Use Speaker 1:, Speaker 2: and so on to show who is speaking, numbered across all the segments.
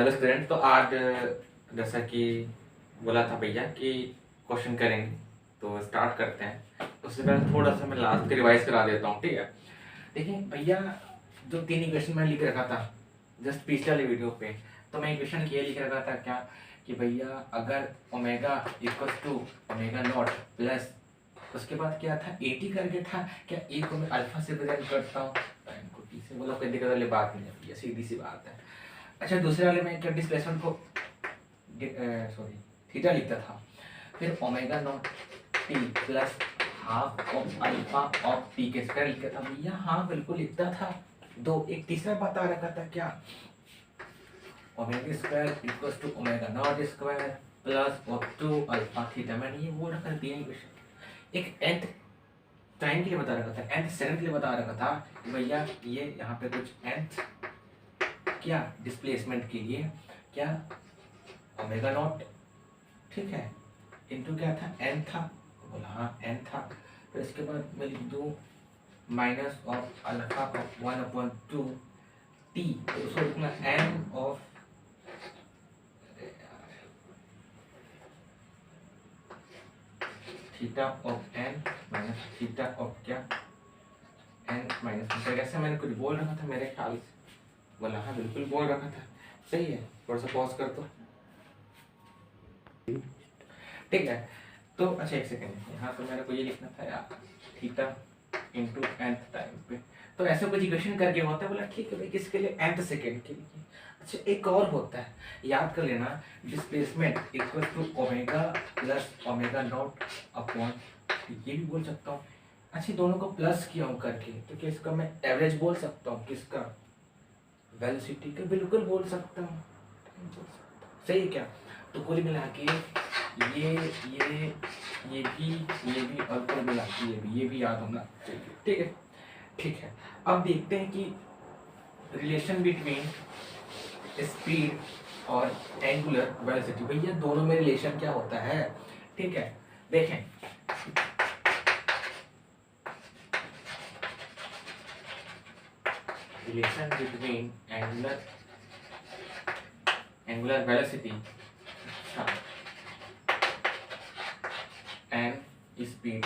Speaker 1: Hello student, तो आज जैसा कि बोला था भैया कि क्वेश्चन करेंगे, तो स्टार्ट करते हैं। उससे पहले थोड़ा सा मैं लास्ट के रिवाइज करा देता हूँ, ठीक है। देखिए भैया, जो 3 इक्वेशन मैंने लिख रखा था जस्ट पिछले वाले वीडियो पे, तो मैं इक्वेशन ये लिख रखा था क्या कि भैया अगर omega equal to omega not plus, उसके बाद क्या था 80 करके था, क्या ए को मैं अल्फा से प्रेजेंट करता हूँ, टाइम को टी से, बोला कोई दिक्कत वाली बात नहीं है भैया, सीधी सी बात है। अच्छा, दूसरे वाले में क्या डिस्प्लेसमेंट को सॉरी थीटा लिखता था, फिर omega naught T plus half of alpha of T के स्क्वायर लिखता था भैया। हाँ बिल्कुल लिखता था। दो एक तीसरा बता रखा था क्या, omega square equals to omega not square plus of two alpha theta. मैंने ये बोल रखा था 3 इक्वेशन। एक nth टाइम के लिए बता रखा था, nth सेकंड के लिए बता रखा था कि भैया ये यहाँ पे कुछ nth क्या डिस्प्लेसमेंट के लिए क्या ओमेगा नॉट, ठीक है, इनटू क्या था n था, बोला हाँ n था। फिर इसके बाद मैं लिख दूँ minus of alpha of 1/2 T, तो उसको लिखूंगा n of theta of n minus theta of क्या n माइनस थीटा। कैसे मैंने कुछ बोल रखा था मेरे ख्याल से, बोला हाँ बिल्कुल बोल रखा था, सही है। थोड़ा सा पॉज कर दो, ठीक है। तो अच्छा एक सेकेंड, यहाँ तो मेरे को ये लिखना था यार, थीटा इंटू nth टाइम पे, तो ऐसे कुछ इक्वेशन करके होता है। बोला ठीक है भाई, किसके लिए, nth सेकेंड के लिए। अच्छा एक और होता है, याद कर लेना, displacement equal to omega plus omega not upon, ये भी बोल सकता हूँ। अच्छा दोनों को प्लस किया हूँ करके, तो क्या इसका मैं एवरेज बोल सकता हूँ, किसका, वेलोसिटी का, बिल्कुल बोल सकता हूँ, सही है क्या। तो कुल मिला के ये भी और कुल मिला के ये भी याद होना चाहिए, ठीक है। ठीक है, अब देखते हैं कि रिलेशन बिटवीन स्पीड और एंगुलर वेलोसिटी, भैया दोनों में रिलेशन क्या होता है, ठीक है। देखें relation between angular velocity and speed.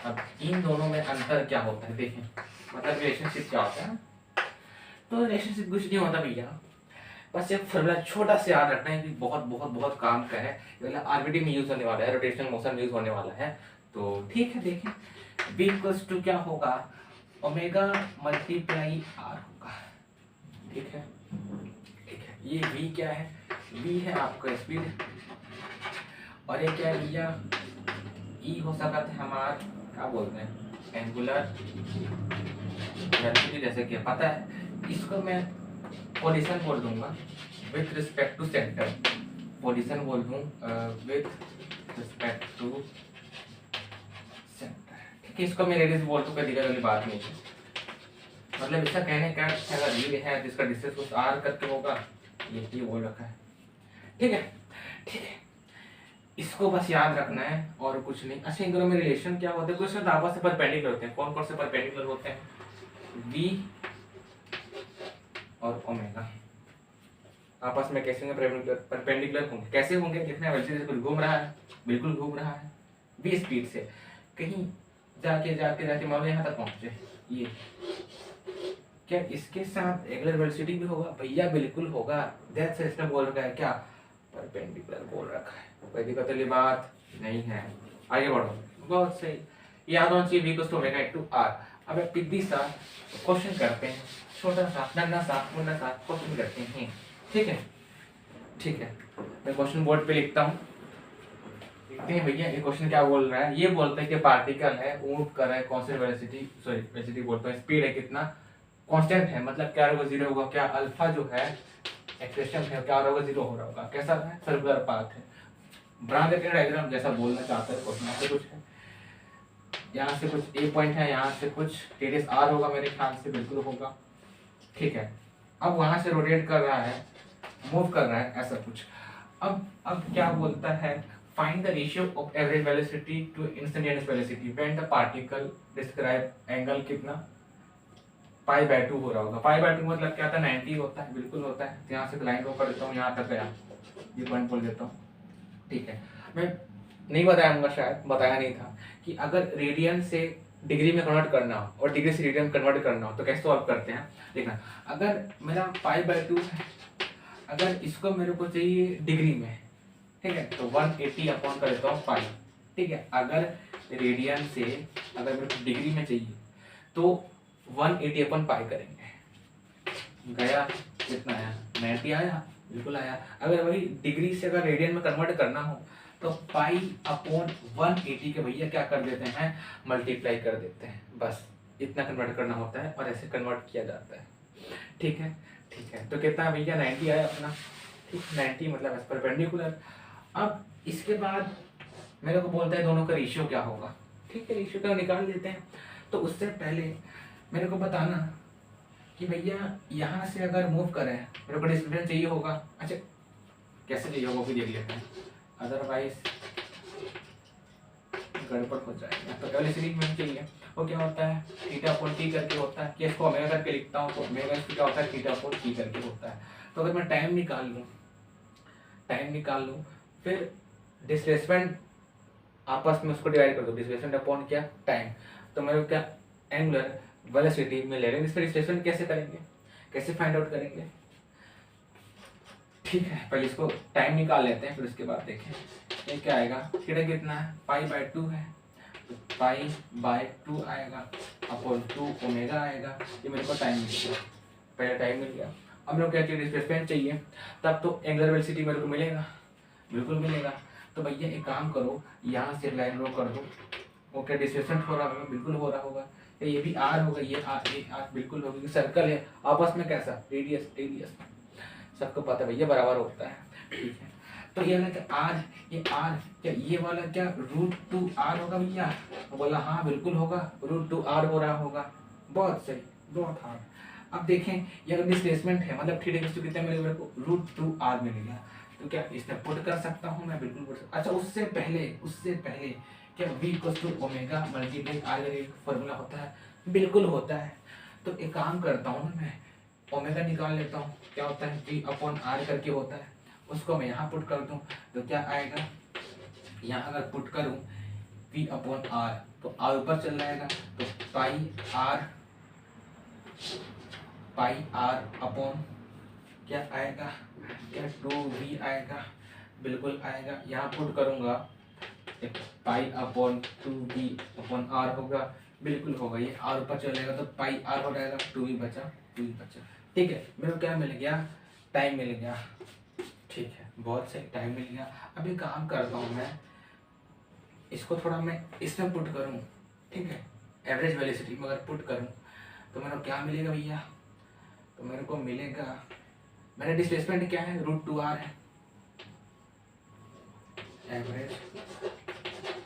Speaker 1: अब इन दोनों में अंतर क्या होता है, देखें मतलब रिलेशनशिप क्या होता है। तो रिलेशनशिप कुछ नहीं होता भैया, बस एक फॉर्मूला छोटा सा याद रखना है कि बहुत बहुत बहुत काम का है, मतलब आरबीटी में यूज होने वाला है, रोटेशनल मोशन में यूज होने वाला है। तो ठीक है, देखें v इक्वल्स टू क्या होगा, ओमेगा मल्टीप्लाई आर होगा, ठीक है। ठीक है, ये v क्या है, v है आपका स्पीड, और ये क्या है भैया, ई हो सकता है हमारा क्या बोलते हैं एंगुलर वेलोसिटी, जैसे कि पता है। इसको मैं पोजीशन बोल दूंगा with respect to center, position बोल दूं विथ रिस्पेक्ट टू सेंटर, ठीक है। इसको मैं रेडियस बोल दूं, कोई दिक्कत वाली बात नहीं है। मतलब इसका कहने का अगर ये है जिसका डिस्टेंस कुछ आर करके होगा, ये बोल रखा है, ठीक है। ठीक है, इसको बस याद रखना है और कुछ नहीं। अच्छा इन दोनों में रिलेशन क्या होता है, कुछ आपस से परपेंडिकुलर होते हैं। कौन कौन से परपेंडिकुलर होते हैं, v और ओमेगा आपस में कैसे परपेंडिकुलर होंगे, कैसे होंगे, कितने वेलोसिटी से कुछ घूम रहा है, बिल्कुल घूम रहा है v स्पीड से, कहीं जाके जाके जाके मान लो यहाँ तक पहुंचे, ये क्या इसके साथ एंगुलर वेलोसिटी भी होगा, भैया बिल्कुल होगा। दैट्स इसने बोल रखा है क्या, परपेंडिकुलर बोल रखा है, कोई दिक्कत वाली बात नहीं है। आगे बढ़ो, बहुत सही, याद होना चाहिए v equals to omega into r। अब एक पिद्दी सा क्वेश्चन करते हैं, छोटा सा नन्हा सा मुन्ना सा क्वेश्चन करते हैं, ठीक है। ठीक है, मैं क्वेश्चन बोर्ड पे लिखता हूँ, देखते हैं भैया ये क्वेश्चन क्या बोल रहा है। ये बोलता है कि पार्टिकल है, मूव कर रहा है, कांस्टेंट वेलोसिटी, सॉरी वेलोसिटी बोलता है, स्पीड है कितना कांस्टेंट है, मतलब क्या होगा, 0 होगा। क्या अल्फा जो है एक्सप्रेशन है क्या होगा, 0 हो रहा होगा। कैसा है, सर्कुलर पाथ है, बना देते हैं डायग्राम जैसा बोलना चाहता है क्वेश्चन। से कुछ है, यहाँ से कुछ ए पॉइंट है, यहाँ से कुछ रेडियस आर होगा मेरे ख्याल से, बिल्कुल होगा, ठीक है। अब वहां से रोटेट कर रहा है, मूव कर रहा है, ऐसा कुछ। अब क्या बोलता है, find the ratio of average velocity to instantaneous velocity when the particle describe angle कितना π/2 हो रहा होगा। π/2 मतलब क्या था, 90 होता है, बिल्कुल होता है। तो यहाँ से लाइन ड्रॉ कर देता हूँ, यहाँ तक गया, ये पॉइंट बोल देता हूँ, ठीक है। मैं नहीं बताया होगा, शायद बताया नहीं था कि अगर रेडियन से डिग्री में कन्वर्ट करना हो और डिग्री से रेडियन कन्वर्ट करना हो तो कैसे सॉल्व करते हैं। देखना, अगर मेरा π/2 है, अगर इसको मेरे को चाहिए डिग्री में, ठीक है, तो 180 अपॉन कर देता हूँ पाई, ठीक है। अगर रेडियन से अगर मेरे को डिग्री में चाहिए तो 180 अपॉन पाई करेंगे। गया, कितना आया, 90 आया, बिल्कुल आया। अगर वही डिग्री से अगर रेडियन में कन्वर्ट करना हो तो पाई अपॉन 180 के भैया क्या कर देते हैं, मल्टीप्लाई कर देते हैं, बस इतना कन्वर्ट करना होता है और ऐसे कन्वर्ट किया जाता है, ठीक है। ठीक है, तो कितना भैया 90 आया अपना, ठीक, 90 मतलब एज परपेंडिकुलर। अब इसके बाद मेरे को बोलता है दोनों का रेशियो क्या होगा, ठीक है, रेशियो का निकाल लेते हैं। तो उससे पहले मेरे को बताना कि भैया यहाँ से अगर मूव करें, मेरे को डिस्क्रिप्शन चाहिए होगा। अच्छा, कैसे चाहिए होगा वो भी देख लेते हैं, अदरवाइज गड़बड़ हो जाएगा। तो पहले सीरीज में चाहिए, वो क्या होता है, थीटा अपॉन टी करके होता है, कि इसको ओमेगा करके लिखता हूँ तो ओमेगा क्या होता है, थीटा अपॉन टी करके होता है। तो अगर मैं टाइम निकाल लूँ, फिर डिस्प्लेसमेंट आपस में उसको डिवाइड कर दो, डिस्प्लेसमेंट अपॉन क्या, टाइम। तो मेरे को क्या, एंगुलर वेलोसिटी में ले लेंगे। इस पर डिस्प्लेसमेंट कैसे करेंगे, कैसे फाइंड आउट करेंगे, ठीक है। पहले इसको टाइम निकाल लेते हैं, फिर उसके बाद देखें ये क्या आएगा। थीटा कितना है, π/2 है, तो π/2 आएगा अपॉन 2 ओमेगा आएगा। ये मेरे को टाइम मिल गया, पहले टाइम मिल गया। अब मेरे को क्या चाहिए, डिस्प्लेसमेंट चाहिए, तब तो एंगुलर वेलोसिटी मेरे को मिलेगा, बिल्कुल मिलेगा। तो भैया एक काम करो, यहाँ से लाइन ड्रॉ कर दो, वो क्या डिस्प्लेसमेंट हो रहा होगा, बिल्कुल हो रहा होगा। ये भी आर होगा, ये आर बिल्कुल होगा, सर्कल है आपस में कैसा, रेडियस सबको पता है भैया बराबर होता है, ठीक है। तो ये वाला क्या आर, ये आर क्या, ये वाला क्या √2r होगा भैया, बोला हाँ बिल्कुल होगा, √2r हो रहा होगा, बहुत सही, बहुत हार्ड। अब देखें ये अगर डिस्प्लेसमेंट है, मतलब थीटा कितना मेरे को √2r मिलेगा, तो क्या इसमें पुट कर सकता हूँ मैं, बिल्कुल पुट। अच्छा, उससे पहले क्या v = ओमेगा मल्टीप्लाई r का एक फॉर्मूला होता है, बिल्कुल होता है। तो एक काम करता हूँ ना, मैं ओमेगा निकाल लेता हूँ, क्या होता है v/r करके होता है, उसको मैं यहाँ पुट कर दूँ तो क्या आएगा, यहाँ अगर पुट करूँ v/r तो r ऊपर चल जाएगा, तो पाई r अपॉन क्या आएगा, क्या 2v आएगा, बिल्कुल आएगा। यहाँ पुट करूँगा π/2v/r होगा, बिल्कुल होगा, ये r ऊपर चल जाएगा तो πr हो जाएगा, 2v बचा, ठीक है। मेरे को क्या मिल गया, टाइम मिल गया, ठीक है, बहुत सही, टाइम मिल गया। अभी काम करता हूँ मैं, इसको थोड़ा मैं इसमें पुट करूँ, ठीक है, एवरेज वेलोसिटी में अगर पुट करूँ तो मेरे को क्या मिलेगा भैया, तो मेरे को मिलेगा, मेरा डिस्प्लेसमेंट क्या है, √2r है, एवरेज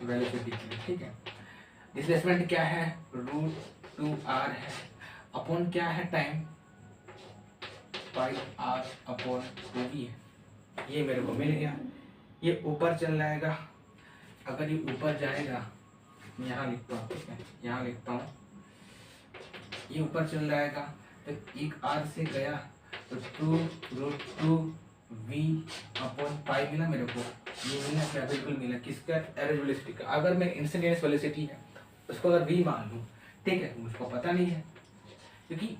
Speaker 1: वेलोसिटी, ठीक है। डिस्प्लेसमेंट क्या है, √2r है, अपॉन क्या है, टाइम πr/2v है, ये मेरे को मिल गया। ये ऊपर चल जाएगा, अगर ये ऊपर जाएगा, यहाँ लिखता हूँ, ठीक है, यहाँ लिखता हूँ, ये ऊपर चल जाएगा तो एक r से गया तो 2√2v/π मिला मेरे को, ये मिला क्या, बिल्कुल मिला, किसका, एवरेज वेलोसिटी का। अगर मैं इंस्टेंटेनियस वेलोसिटी है उसको अगर v मान लूँ, ठीक है, मुझको पता नहीं है, क्योंकि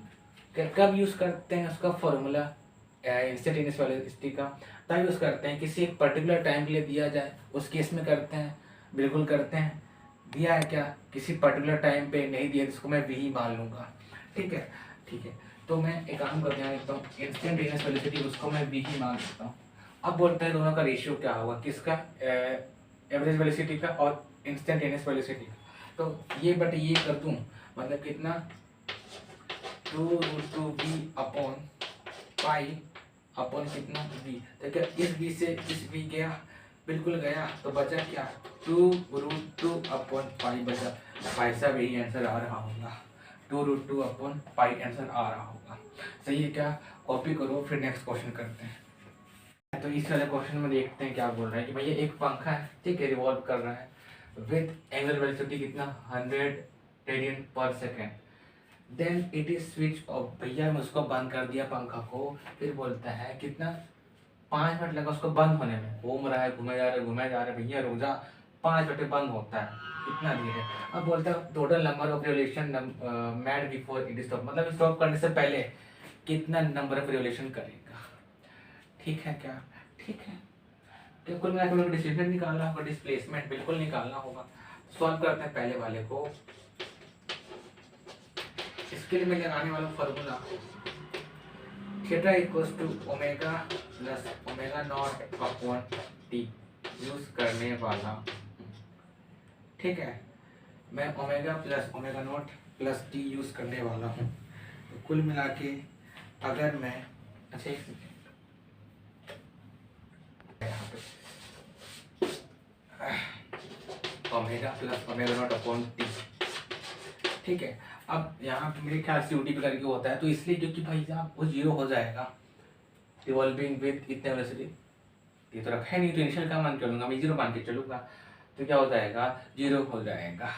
Speaker 1: कब यूज़ करते हैं उसका फॉर्मूला इंस्टेंटेनियस वेलोसिटी का, तब यूज़ करते हैं किसी एक पर्टिकुलर टाइम के लिए दिया जाए, उस केस में करते हैं, बिल्कुल करते हैं। दिया है क्या, किसी पर्टिकुलर टाइम पे नहीं दिया, जिसको मैं v ही मान लूँगा, ठीक है, ठीक है। तो मैं एक काम करके यहाँ लिखता हूँ, इंस्टेंटेनियस वेलोसिटी उसको मैं v ही मान लेता हूँ। अब बोलते हैं दोनों का रेशियो क्या होगा, किसका, एवरेज वेलोसिटी का और इंस्टेंटेनियस वेलोसिटी का। तो ये बट ये कर दूँ, मतलब कितना, 2√2v/π कितना v, तो क्या इस v से इस v गया, बिल्कुल गया, तो बचा क्या, 2√2/π बचा। भाई साहब यही आंसर आ रहा होगा, 2√2/π आंसर आ रहा होगा, सही है क्या। कॉपी करो, फिर नेक्स्ट क्वेश्चन करते हैं। तो इस वाले क्वेश्चन में देखते हैं क्या बोल रहा है कि भैया एक पंखा है, ठीक है, रिवॉल्व कर रहा है विद एंगुलर वेलोसिटी कितना, 100 रेडियन पर second, then it is switch off. भैया मैं उसको बंद कर दिया पंखा को। फिर बोलता है कितना, 5 मिनट लगा उसको बंद होने में। घूम रहा है, घूमे जा रहा है, घूमे जा रहा है, भैया रुक जा, 5 मिनट में बंद होता है, कितना धीरे। अब बोलता है total number of revolution mad before it stop, मतलब स्टॉप करने से पहले कितना नंबर ऑफ रिवोल्यूशन करेगा। ठीक है क्या, ठीक है। तो कुल मिलाकर डिस्प्लेसमेंट निकालना होगा, डिस्प्लेसमेंट बिल्कुल निकालना होगा। सॉल्व करते हैं पहले वाले को। इसके लिए मैं लगाने वाला formula theta equals to omega plus omega not upon t use करने वाला। ठीक है, मैं omega plus omega not plus t use करने वाला हूँ। तो कुल मिला के अगर मैं, अच्छा एक second, omega plus omega not upon T. ठीक है, अब यहाँ पे मेरे ख्याल से यूटी पे करके होता है, तो इसलिए क्योंकि भाई साहब वो जीरो हो जाएगा रिवॉल्विंग विद इतने वेलोसिटी। ये तो रखा है नहीं, तो इनिशियल का मान के चलूंगा, मैं जीरो मान के चलूंगा, तो क्या हो जाएगा, जीरो हो जाएगा।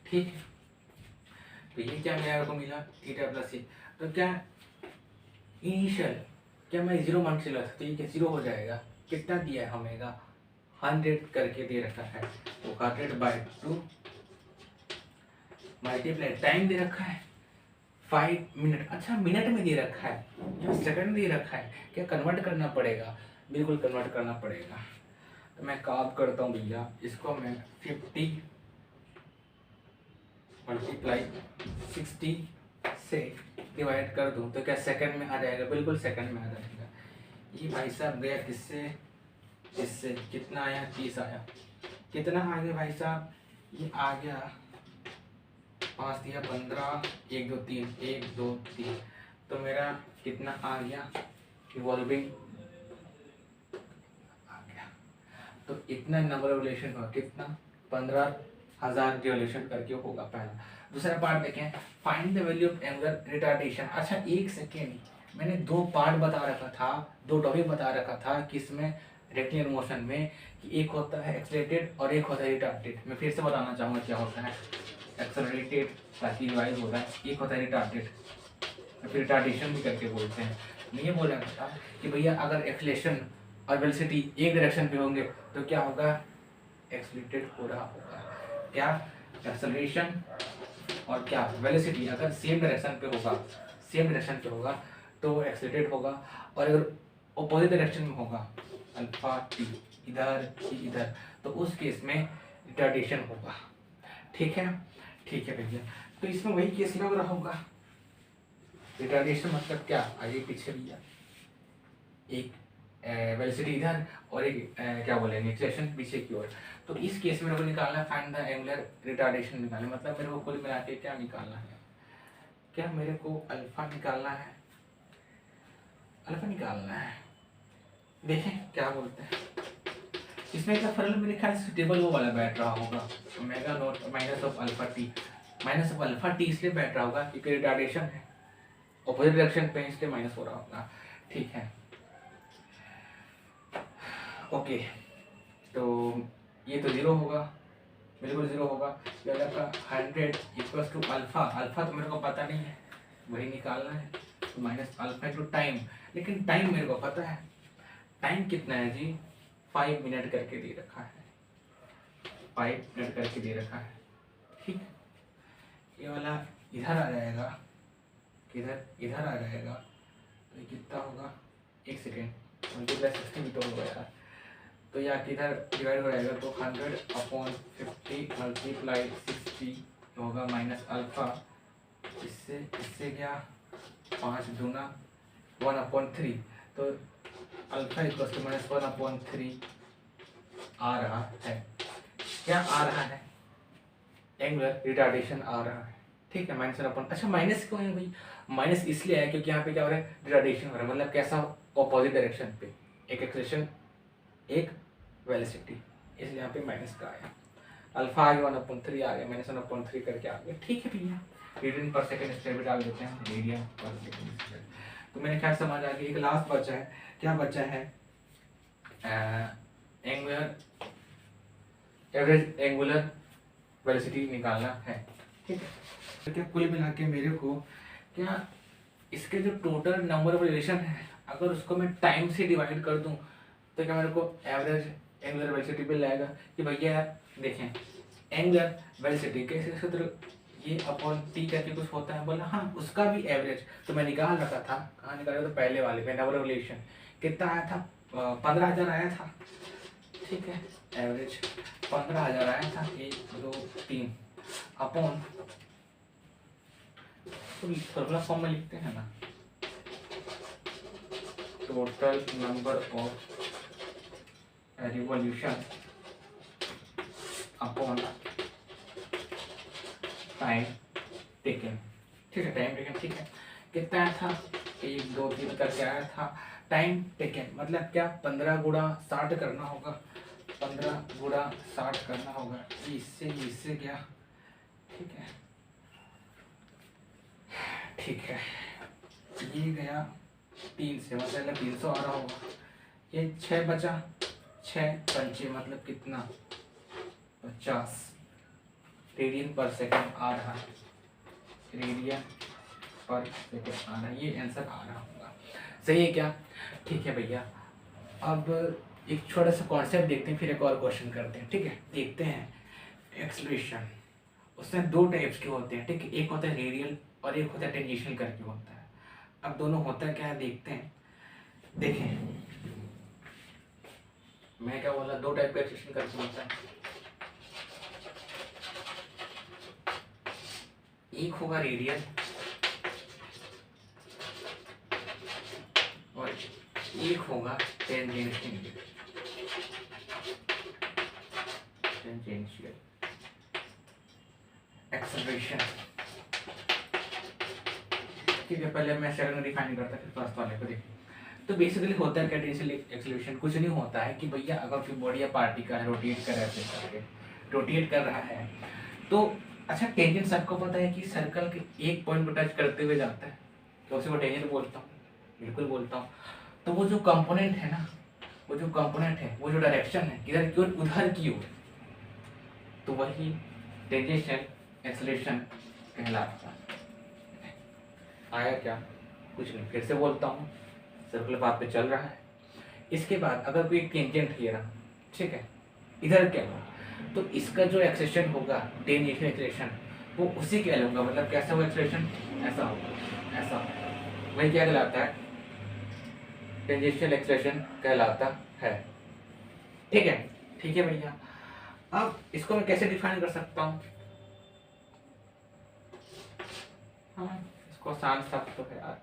Speaker 1: ठीक है, तो ये क्या मेरे को मिला, थीटा प्लस सी। तो क्या इनिशियल, क्या मैं जीरो मान के चला था, तो ये क्या जीरो हो जाएगा। कितना दिया है ओमेगा, 100 करके दे रखा है, तो 100/2 मल्टीप्लाई टाइम दे रखा है 5 मिनट। अच्छा मिनट में दे रखा है या सेकंड दे रखा है, क्या कन्वर्ट करना पड़ेगा, बिल्कुल कन्वर्ट करना पड़ेगा। तो मैं काम करता हूँ भैया, इसको मैं 50 मल्टीप्लाई 60 से डिवाइड कर दूँ तो क्या सेकंड में आ जाएगा, बिल्कुल सेकंड में आ जाएगा। ये भाई साहब गया किससे, इससे, कितना आया, 30 आया। कितना आ गया भाई साहब, ये आ गया 5 दिया 15, 1 2 3, 1 2 3, तो मेरा कितना आ गया, रिवॉल्विंग आ गया। तो इतना नंबर रिवोल्यूशन होगा, कितना, 15,000 रिवोल्यूशन करके होगा पहला। दूसरा पार्ट देखें, find the value of angular retardation. अच्छा एक सेकेंड, मैंने 2 पार्ट बता रखा था, 2 टॉपिक बता रखा था किसमें, रेक्टिलिनियर मोशन में, कि एक होता है एक्सेलरेटेड और एक होता है रिटार्डेड। मैं फिर से बताना चाहूँगा क्या होता है एक्सेलरेटेड, ताकि रिवाइज हो जाए। एक होता है रिटार्डेड, फिर रिटार्डेशन भी करके बोलते हैं। मैं ये बोल रहा था कि भैया अगर एक्सेलरेशन और वेलोसिटी एक डायरेक्शन पे होंगे तो क्या होगा, एक्सेलरेटेड हो रहा होगा। क्या, एक्सेलरेशन और क्या वेलोसिटी अगर सेम डायरेक्शन पे होगा, सेम डायरेक्शन पे होगा तो एक्सेलरेटेड होगा, और अगर अपोजिट डायरेक्शन में होगा अल्फा टी, इधर इधर, तो उस केस में रिटार्डेशन होगा। ठीक है, ठीक है भैया। तो इसमें वही केस लग रहा होगा, रिटार्डेशन मतलब क्या, आगे पीछे भैया, एक वेलोसिटी इधर और एक क्या बोलेंगे एक्सेलरेशन पीछे की ओर। तो इस केस में मेरे को निकालना फाइंड द एंगुलर रिटार्डेशन निकालना, मतलब मेरे को कुल मिला के क्या निकालना है, क्या मेरे को अल्फा निकालना है, अल्फा निकालना है। देखें क्या बोलते हैं इसमें, क्या फर्क मेरे ख्याल से टेबल वो वाला बैठ रहा होगा, omega naught minus of alpha T, minus of alpha T इसलिए बैठ रहा होगा क्योंकि रिटार्डेशन है अपोजिट डायरेक्शन पे, इसलिए माइनस हो रहा होगा। ठीक है, ओके। तो ये तो जीरो होगा, बिल्कुल जीरो होगा। ये का 100 इक्वल्स टू अल्फा, अल्फा तो मेरे को पता नहीं है, वही निकालना है, तो माइनस अल्फा टू टाइम। लेकिन टाइम मेरे को पता है, टाइम कितना है जी, 5 मिनट करके दे रखा है, 5 मिनट करके दे रखा है। ठीक, ये वाला इधर आ जाएगा, किधर, इधर आ जाएगा, तो ये कितना होगा, एक सेकेंड, मल्टीप्लाई 60 भी तो होगा यार, तो यहाँ किधर डिवाइड हो जाएगा, तो 100/50 मल्टीप्लाई 60 होगा माइनस अल्फा, इससे क्या, 5 दूना 1/3, तो अल्फा इक्वल्स टू माइनस 1/3 आ रहा है। क्या आ रहा है, एंगुलर रिटार्डेशन आ रहा है। ठीक है, माइनस 1/, अच्छा माइनस क्यों है भाई, माइनस इसलिए है क्योंकि यहाँ पे क्या हो रहा है, रिटार्डेशन हो रहा है, मतलब कैसा, ऑपोजिट डायरेक्शन पे, एक एक्सेलरेशन एक वेलोसिटी, इसलिए यहाँ पे माइनस का आया। अल्फा आ गया 1/3 आ गया, माइनस 1/3 करके आ गया। ठीक है भैया, रेडियन पर सेकंड स्क्वायर भी डाल देते हैं, रेडियन पर सेकंड स्क्वायर। तो मैंने क्या समझ आ गया, एक लास्ट बचा है, क्या बचा है, एंगुलर एवरेज एंगुलर वेलोसिटी निकालना है। ठीक है, तो क्या कुल मिला के मेरे को क्या इसके जो टोटल नंबर ऑफ रिलेशन है अगर उसको मैं टाइम से डिवाइड कर दूं तो क्या मेरे को एवरेज एंगुलर वेलोसिटी मिल जाएगा कि भैया यार देखें एंगुलर वेलोसिटी कैसे सूत्र ये अपॉन टी करके कुछ होता है। बोला हाँ उसका भी एवरेज तो मैं निकाल रखा था। कहाँ निकाला? तो पहले वाले में नंबर ऑफ रिलेशन कितना आया था? 15,000 आया था। ठीक है, एवरेज 15,000 आया था। 1 2 3 अपॉन फॉर्मूला फॉर्म में लिखते हैं ना, total number of revolution upon time taken. ठीक है, टाइम टेकन ठीक है, कितना आया था? 1 2 3 करके आया था। टाइम टेकन मतलब क्या? 15 गुणा 60 करना होगा, 15 गुणा 60 करना होगा। इससे क्या? ठीक है, ठीक है, ये गया 3 से मतलब 300 आ रहा होगा। ये 6 बचा, 6 पंचे मतलब कितना? 50 रेडियन पर सेकंड आ रहा है, रेडियन पर सेकंड आ रहा है। ये आंसर आ रहा होगा। सही है क्या? ठीक है भैया, अब एक छोटा सा कॉन्सेप्ट देखते हैं, फिर एक और क्वेश्चन करते हैं। ठीक है, देखते हैं एक्सेलरेशन। उसमें 2 टाइप्स के होते हैं। ठीक है, एक होता है रेडियल और एक होता है टेंजेंशियल करके होता है। अब दोनों होता क्या है देखते हैं। देखें मैं क्या बोला, 2 टाइप का एक्सेलरेशन करके होता है। एक होगा रेडियल और एक होगा टेंजेंशियल। एक्सेलरेशन ठीक है, पहले मैं सेकंड डिफाइन करता फिर फर्स्ट वाले को देखिए। तो बेसिकली होता है क्या टेंजेंशियल एक्सेलरेशन? कुछ नहीं होता है कि भैया अगर कोई बॉडी या पार्टिकल है रोटेट कर रहा है, रोटेट कर रहा है तो अच्छा टेंजेंट सबको पता है कि सर्कल के एक पॉइंट को टच करते हुए जाता है, तो उसे वो टेंजेंट बोलता हूँ। बिल्कुल बोलता हूँ। तो वो जो कंपोनेंट है ना, वो जो कंपोनेंट है, वो जो डायरेक्शन है इधर की ओर उधर की ओर, तो वही टेंजेंशियल एक्सेलरेशन कहलाता है। आया क्या? कुछ नहीं, फिर से बोलता हूँ, सर्कुलर पाथ पे चल रहा है। इसके बाद अगर कोई टेंजेंट ले रहा, ठीक है, इधर क्या हो, तो इसका जो एक्सेलरेशन होगा टेंजेंशियल एक्सेलरेशन वो उसी के लूंगा। मतलब कैसा हो एक्सेलरेशन? ऐसा होगा, ऐसा वही क्या कहलाता है? टेंजेंशियल एक्सेलरेशन कहलाता है। ठीक है, ठीक है भैया। अब इसको मैं कैसे डिफाइन कर सकता हूँ? हाँ, इसको आसान सा तो है यार,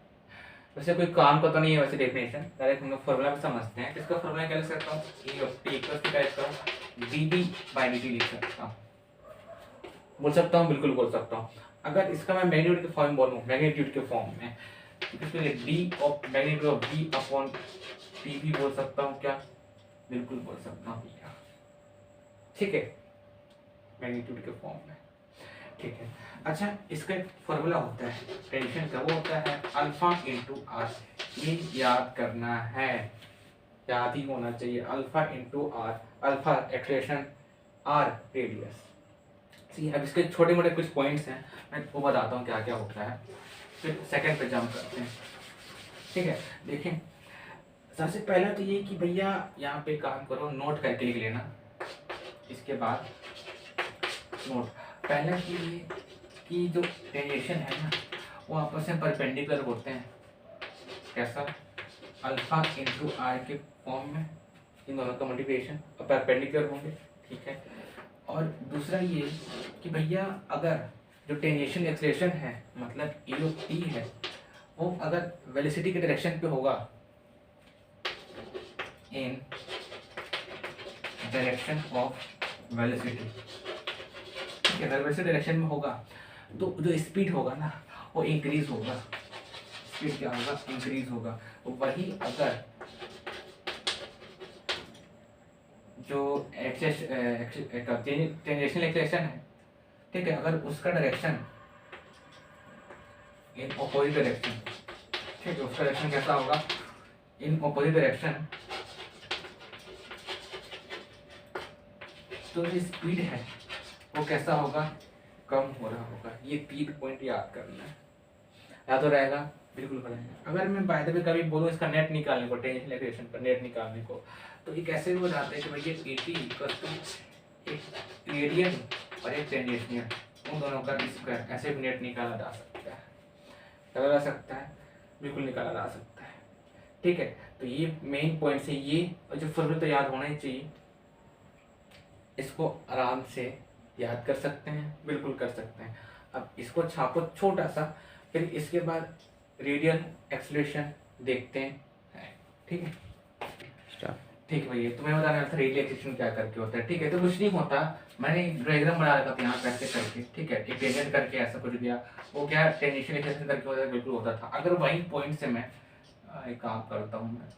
Speaker 1: वैसे कोई काम का तो नहीं है वैसे डेफिनेशन, डायरेक्ट हम लोग फॉर्मूला भी समझते हैं। इसका फॉर्मूला क्या लिख सकता हूँ? E of t equals to क्या लिख सकता हूँ? dB/dt लिख सकता हूँ। बोल सकता हूँ, बिल्कुल बोल सकता हूँ। अगर इसका मैं मैग्नीट्यूड के फॉर्म बोलूँ, मैग्नीट्यूड के फॉर्म में, इसके लिए d of magnitude of v upon dB बोल सकता हूँ क्या? बिल्कुल बोल सकता हूँ भैया। ठीक है, मैग्नीट्यूड के फॉर्म में। ठीक है, अच्छा इसका एक फॉर्मूला होता है टेंशन का, वो होता है अल्फा इंटू आर। ये याद करना है, याद ही होना चाहिए। Alpha into r, alpha acceleration, r radius. ठीक है, अब इसके छोटे मोटे कुछ पॉइंट्स हैं, मैं वो बताता हूँ क्या क्या होता है, फिर सेकंड पे जंप करते हैं। ठीक है, देखें सबसे पहला तो ये कि भैया यहाँ पे काम करो, नोट करके लिख लेना। इसके बाद नोट पहला कि जो टेंजेंशन है ना वो आपस में परपेंडिकुलर होते हैं। कैसा? अल्फा इंटू आर के फॉर्म में, इन दोनों का मल्टीप्लिकेशन और परपेंडिकुलर होंगे। ठीक है, और दूसरा ये कि भैया अगर जो टेंजेंशियल एक्सेलरेशन है मतलब E ऑफ t है, वो अगर वेलोसिटी के डायरेक्शन पे होगा, इन डायरेक्शन ऑफ वेलोसिटी, अगर वैसे डायरेक्शन में होगा तो जो स्पीड होगा ना वो इंक्रीज होगा। स्पीड क्या होगा? इंक्रीज होगा। वही अगर जो टेंजेंशियल एक्सेलरेशन है, ठीक है, अगर उसका डायरेक्शन इन ऑपोजिट डायरेक्शन, ठीक है, उसका डायरेक्शन कैसा होगा? इन ऑपोजिट डायरेक्शन, तो जो स्पीड है वो कैसा होगा? कम हो रहा होगा। ये 3 पॉइंट याद करना है, याद तो रहेगा, बिल्कुल करेंगे। अगर मैं बाय द वे कभी बोलूँ इसका नेट निकालने को, टेंजेंशियल एक्सेलरेशन पर नेट निकालने को, तो ये कैसे हो जाता है कि भाई ये 80 इक्वल टू एक रेडियन और एक टेंजेंशियल, उन दोनों का स्क्वायर, ऐसे भी नेट निकाला जा सकता है। निकाला जा सकता है, बिल्कुल निकाला जा सकता है। ठीक है, तो ये मेन पॉइंट से ये, और जो फॉर्मूला तो याद होना ही चाहिए, इसको आराम से याद कर सकते हैं, बिल्कुल कर सकते हैं। अब इसको छापो छोटा सा, फिर इसके बाद रेडियल एक्सेलरेशन देखते हैं। ठीक है, ठीक है भैया, तुम्हें बताना था रेडियल एक्सेलरेशन क्या करके होता है। ठीक है, तो कुछ नहीं होता, मैंने डायग्राम बना रखा था यहाँ पे ऐसे करके। ठीक है, एक टेंजेंट करके ऐसा कुछ दिया, वो क्या टेंजेंशियल एक्सेलरेशन करके होता है, बिल्कुल होता था। अगर वही पॉइंट से मैं एक काम करता हूँ मैं,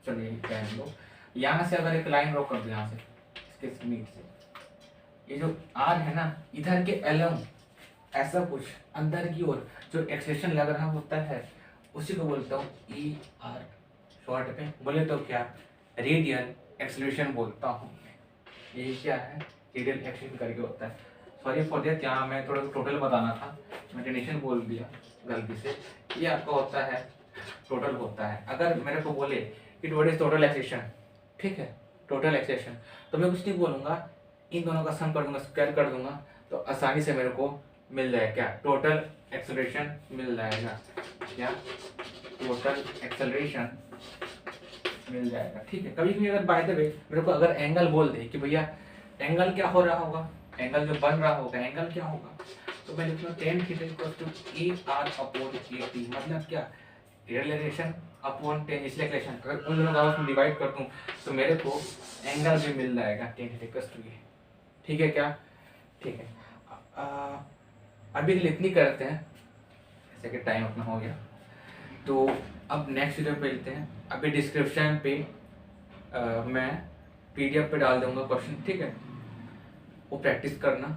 Speaker 1: चलिए पहन लो, यहाँ से अगर एक लाइन ड्रॉ कर दो, यहाँ से इसके समीप से, ये जो आर है ना, इधर के एलम ऐसा कुछ अंदर की ओर जो एक्सेलरेशन लग रहा होता है, उसी को बोलता हूँ ई आर। शॉर्ट पे बोले तो क्या, रेडियल एक्सेलरेशन बोलता हूँ। ये क्या है, रेडियल एक्सेलरेशन करके होता है। सॉरी फॉर दैट, यहाँ मैं थोड़ा टोटल बताना था, मैं टेंशन बोल दिया गलती से। ये आपका होता है टोटल होता है। अगर मेरे को बोले कि व्हाट इज टोटल एक्सेलरेशन, ठीक है, टोटल एक्सेलरेशन, तो मैं कुछ नहीं बोलूँगा, इन दोनों का सम कर दूंगा, स्क्वायर कर दूंगा, तो आसानी से मेरे को मिल जाएगा क्या, टोटल एक्सेलरेशन मिल जाएगा। क्या, टोटल एक्सेलरेशन मिल जाएगा। ठीक है, कभी कभी अगर बाय द वे मेरे को अगर एंगल बोल दे कि भैया एंगल क्या हो रहा होगा, एंगल जो बन रहा होगा एंगल क्या होगा, तो मैं लिखूंगा tan theta equal to AR/80। मतलब क्या, रिलेशन अपॉन टेंजेंशियल एक्सेलरेशन। अगर उन दोनों का आपस में डिवाइड कर दूं तो मेरे को एंगल भी मिल जाएगा tan थीटा इक्वल टू ये। ठीक है क्या, ठीक है। अभी के लिए इतनी करते हैं, जैसे कि टाइम अपना हो गया, तो अब नेक्स्ट वीडियो पे मिलते हैं। अभी डिस्क्रिप्शन पे मैं PDF पे डाल दूंगा क्वेश्चन, ठीक है, वो प्रैक्टिस करना,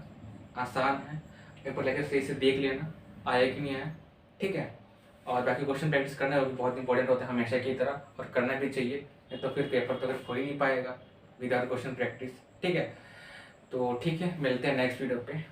Speaker 1: आसान है, एक बार लेकर सही से देख लेना आया कि नहीं आया। ठीक है, और बाकी क्वेश्चन प्रैक्टिस करना वो भी बहुत इंपॉर्टेंट होता है हमेशा की तरह, और करना भी चाहिए, नहीं तो फिर पेपर तो अगर हो ही नहीं पाएगा विदाउट क्वेश्चन प्रैक्टिस। ठीक है, तो ठीक है, मिलते हैं नेक्स्ट वीडियो पे।